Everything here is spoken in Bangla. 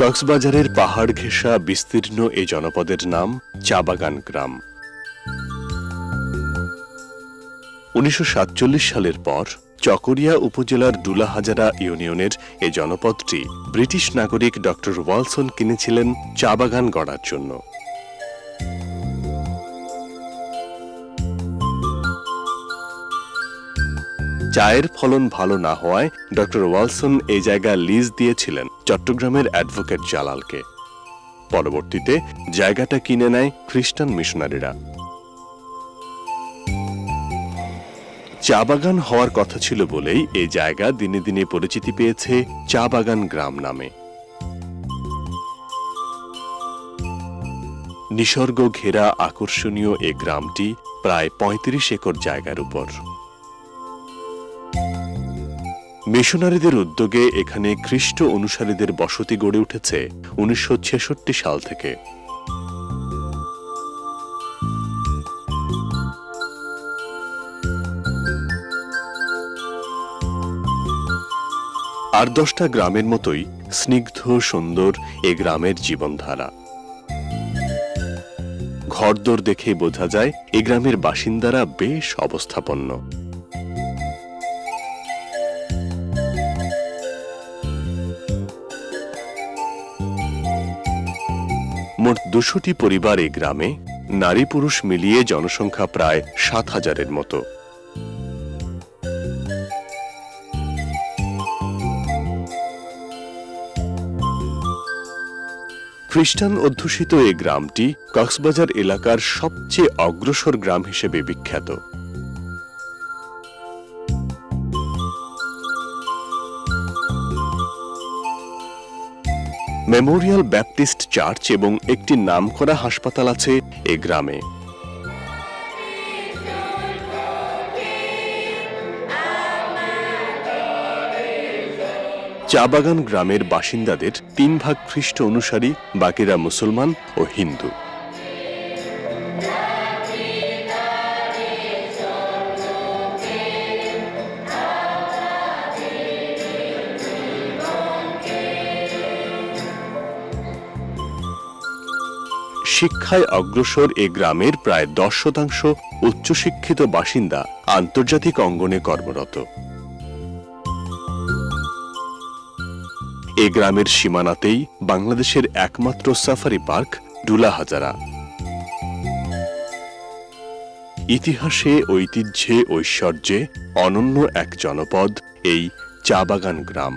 কক্সবাজারের পাহাড় ঘেঁষা বিস্তীর্ণ এই জনপদের নাম চাবাগান গ্রাম। 1947 সালের পর চকরিয়া উপজেলার ডুলাহাজারা ইউনিয়নের এই জনপদটি ব্রিটিশ নাগরিক ডক্টর ওয়ালসন কিনেছিলেন চা বাগান গড়ার জন্য। চায়ের ফলন ভালো না হওয়ায় ডক্টর ওয়ালসন এই জায়গা লিজ দিয়েছিলেন চট্টগ্রামের অ্যাডভোকেট জালালকে। পরবর্তীতে জায়গাটা কিনে নেয় খ্রিস্টান মিশনারিরা। চা বাগান হওয়ার কথা ছিল বলেই এই জায়গা দিনে দিনে পরিচিতি পেয়েছে চা বাগান গ্রাম নামে। নিসর্গ ঘেরা আকর্ষণীয় এই গ্রামটি প্রায় ৩৫ একর জায়গার উপর। মিশনারিদের উদ্যোগে এখানে খ্রিস্ট অনুসারীদের বসতি গড়ে উঠেছে 1966 সাল থেকে। আর 10টা গ্রামের মতোই স্নিগ্ধ সুন্দর এ গ্রামের জীবনধারা। ঘরদোর দেখে বোঝা যায় এ গ্রামের বাসিন্দারা বেশ অবস্থাপন্ন। মোট 200টি পরিবার এই গ্রামে, নারী পুরুষ মিলিয়ে জনসংখ্যা প্রায় 7,000-এর মতো। খ্রিস্টান অধ্যুষিত এই গ্রামটি কক্সবাজার এলাকার সবচেয়ে অগ্রসর গ্রাম হিসেবে বিখ্যাত। মেমোরিয়াল ব্যাপটিস্ট চার্চ এবং একটি নামকরা হাসপাতাল আছে এই গ্রামে। চা বাগান গ্রামের বাসিন্দাদের 3 ভাগ খ্রিস্ট অনুসারী, বাকিরা মুসলমান ও হিন্দু। শিক্ষায় অগ্রসর এ গ্রামের প্রায় 10% উচ্চশিক্ষিত বাসিন্দা আন্তর্জাতিক অঙ্গনে কর্মরত। এ গ্রামের সীমানাতেই বাংলাদেশের একমাত্র সাফারি পার্ক ডুলাহাজারা। ইতিহাসে, ঐতিহ্যে, ঐশ্বর্যে অনন্য এক জনপদ এই চা বাগান গ্রাম।